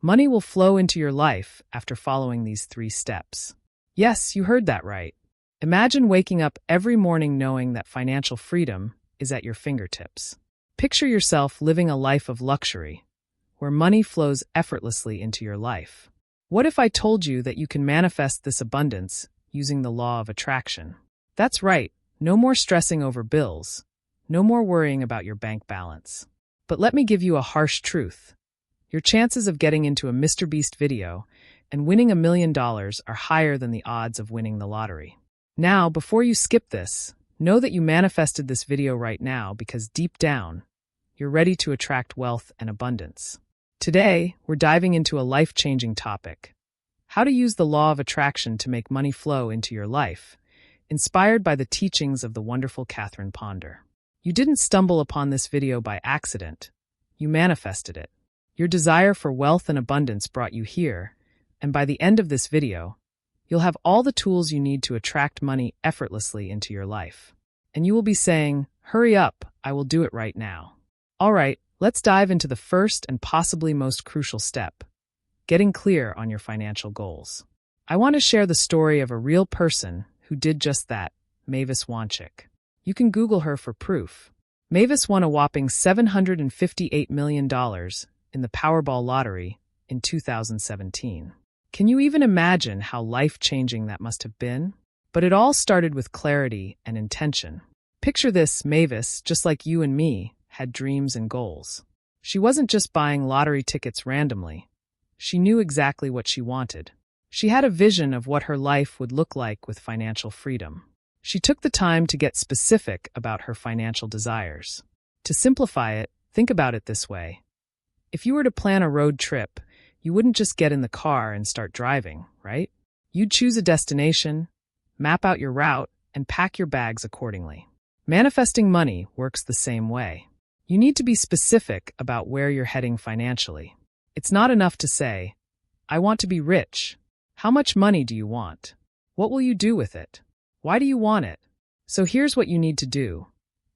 Money will flow into your life after following these 3 steps. Yes, you heard that right. Imagine waking up every morning knowing that financial freedom is at your fingertips. Picture yourself living a life of luxury, where money flows effortlessly into your life. What if I told you that you can manifest this abundance using the law of attraction? That's right, no more stressing over bills, no more worrying about your bank balance. But let me give you a harsh truth. Your chances of getting into a Mr. Beast video and winning $1 million are higher than the odds of winning the lottery. Now, before you skip this, know that you manifested this video right now because deep down, you're ready to attract wealth and abundance. Today, we're diving into a life-changing topic: how to use the law of attraction to make money flow into your life, inspired by the teachings of the wonderful Catherine Ponder. You didn't stumble upon this video by accident. You manifested it. Your desire for wealth and abundance brought you here, and by the end of this video, you'll have all the tools you need to attract money effortlessly into your life. And you will be saying, "Hurry up, I will do it right now." All right, let's dive into the first and possibly most crucial step: getting clear on your financial goals. I want to share the story of a real person who did just that, Mavis Wanchik. You can Google her for proof. Mavis won a whopping $758 million in the Powerball lottery in 2017. Can you even imagine how life-changing that must have been? But it all started with clarity and intention. Picture this: Mavis, just like you and me, had dreams and goals. She wasn't just buying lottery tickets randomly. She knew exactly what she wanted. She had a vision of what her life would look like with financial freedom. She took the time to get specific about her financial desires. To simplify it, think about it this way. If you were to plan a road trip, you wouldn't just get in the car and start driving, right? You'd choose a destination, map out your route, and pack your bags accordingly. Manifesting money works the same way. You need to be specific about where you're heading financially. It's not enough to say, "I want to be rich." How much money do you want? What will you do with it? Why do you want it? So here's what you need to do.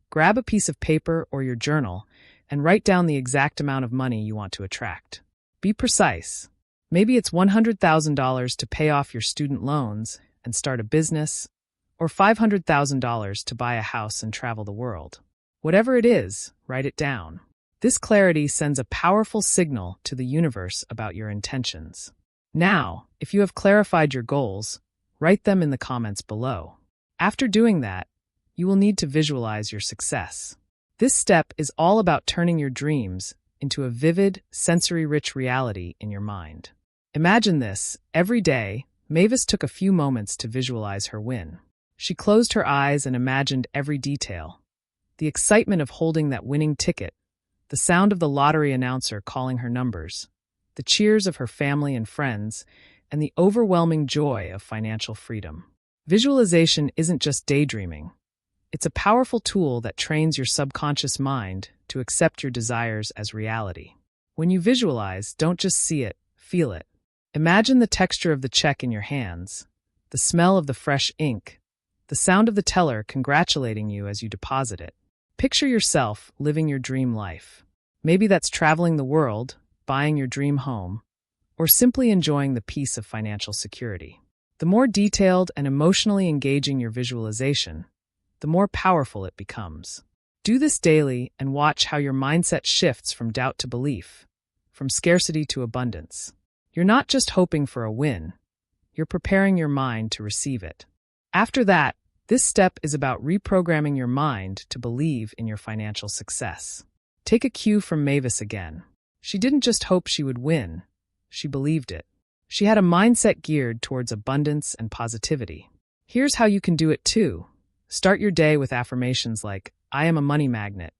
Grab a piece of paper or your journal and write down the exact amount of money you want to attract. Be precise. Maybe it's $100,000 to pay off your student loans and start a business, or $500,000 to buy a house and travel the world. Whatever it is, write it down. This clarity sends a powerful signal to the universe about your intentions. Now, if you have clarified your goals, write them in the comments below. After doing that, you will need to visualize your success. This step is all about turning your dreams into a vivid, sensory-rich reality in your mind. Imagine this: every day, Mavis took a few moments to visualize her win. She closed her eyes and imagined every detail. The excitement of holding that winning ticket, the sound of the lottery announcer calling her numbers, the cheers of her family and friends, and the overwhelming joy of financial freedom. Visualization isn't just daydreaming. It's a powerful tool that trains your subconscious mind to accept your desires as reality. When you visualize, don't just see it, feel it. Imagine the texture of the check in your hands, the smell of the fresh ink, the sound of the teller congratulating you as you deposit it. Picture yourself living your dream life. Maybe that's traveling the world, buying your dream home, or simply enjoying the peace of financial security. The more detailed and emotionally engaging your visualization, the more powerful it becomes. Do this daily and watch how your mindset shifts from doubt to belief, from scarcity to abundance. You're not just hoping for a win, you're preparing your mind to receive it. After that, this step is about reprogramming your mind to believe in your financial success. Take a cue from Mavis again. She didn't just hope she would win, she believed it. She had a mindset geared towards abundance and positivity. Here's how you can do it too. Start your day with affirmations like, "I am a money magnet,"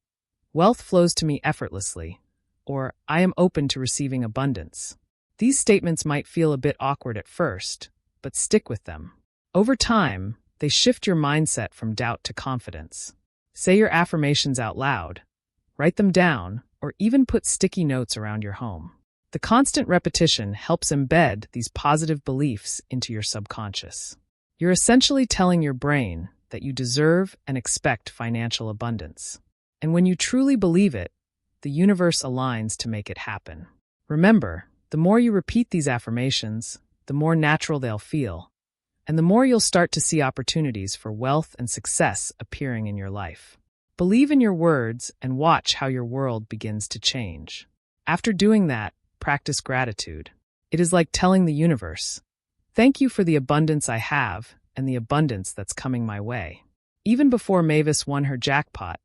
"Wealth flows to me effortlessly," or "I am open to receiving abundance." These statements might feel a bit awkward at first, but stick with them. Over time, they shift your mindset from doubt to confidence. Say your affirmations out loud, write them down, or even put sticky notes around your home. The constant repetition helps embed these positive beliefs into your subconscious. You're essentially telling your brain that you deserve and expect financial abundance. And when you truly believe it, the universe aligns to make it happen. Remember, The more you repeat these affirmations, the more natural they'll feel, and the more you'll start to see opportunities for wealth and success appearing in your life. Believe in your words and watch how your world begins to change. After doing that, practice gratitude. It is like telling the universe, "Thank you for the abundance I have and the abundance that's coming my way." Even before Mavis won her jackpot,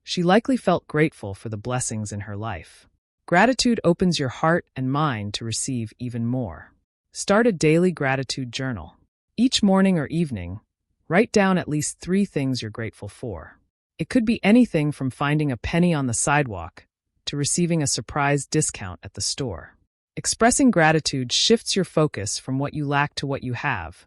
she likely felt grateful for the blessings in her life. Gratitude opens your heart and mind to receive even more. Start a daily gratitude journal. Each morning or evening, write down at least 3 things you're grateful for. It could be anything from finding a penny on the sidewalk to receiving a surprise discount at the store. Expressing gratitude shifts your focus from what you lack to what you have,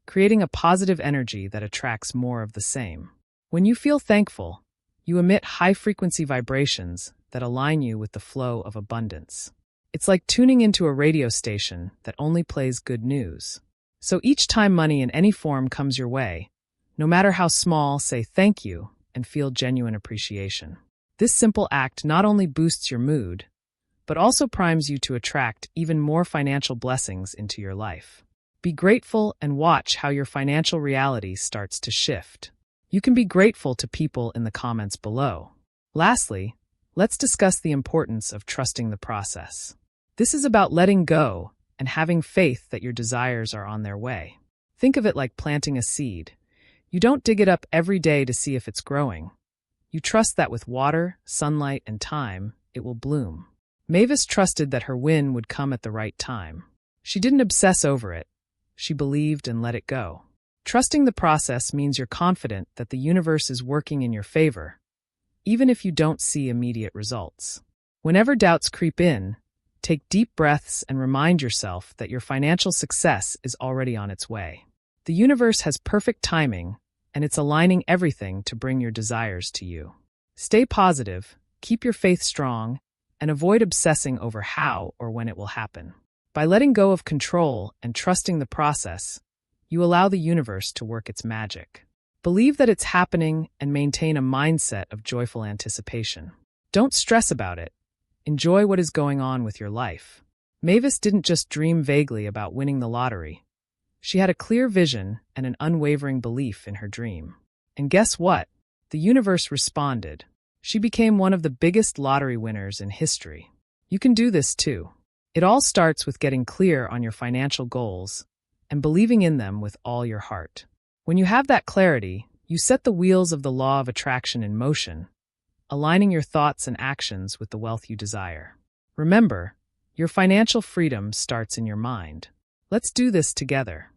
creating a positive energy that attracts more of the same. When you feel thankful, you emit high-frequency vibrations that align you with the flow of abundance. It's like tuning into a radio station that only plays good news. So each time money in any form comes your way, no matter how small, say thank you and feel genuine appreciation. This simple act not only boosts your mood, but also primes you to attract even more financial blessings into your life. Be grateful and watch how your financial reality starts to shift. You can be grateful to people in the comments below. Lastly, let's discuss the importance of trusting the process. This is about letting go and having faith that your desires are on their way. Think of it like planting a seed. You don't dig it up every day to see if it's growing. You trust that with water, sunlight, and time, it will bloom. Mavis trusted that her win would come at the right time. She didn't obsess over it. She believed and let it go. Trusting the process means you're confident that the universe is working in your favor, even if you don't see immediate results. Whenever doubts creep in, take deep breaths and remind yourself that your financial success is already on its way. The universe has perfect timing, and it's aligning everything to bring your desires to you. Stay positive, keep your faith strong, and avoid obsessing over how or when it will happen. By letting go of control and trusting the process, you allow the universe to work its magic. Believe that it's happening and maintain a mindset of joyful anticipation. Don't stress about it. Enjoy what is going on with your life. Mavis didn't just dream vaguely about winning the lottery. She had a clear vision and an unwavering belief in her dream. And guess what? The universe responded. She became one of the biggest lottery winners in history. You can do this too. It all starts with getting clear on your financial goals and believing in them with all your heart. When you have that clarity, you set the wheels of the law of attraction in motion, aligning your thoughts and actions with the wealth you desire. Remember, your financial freedom starts in your mind. Let's do this together.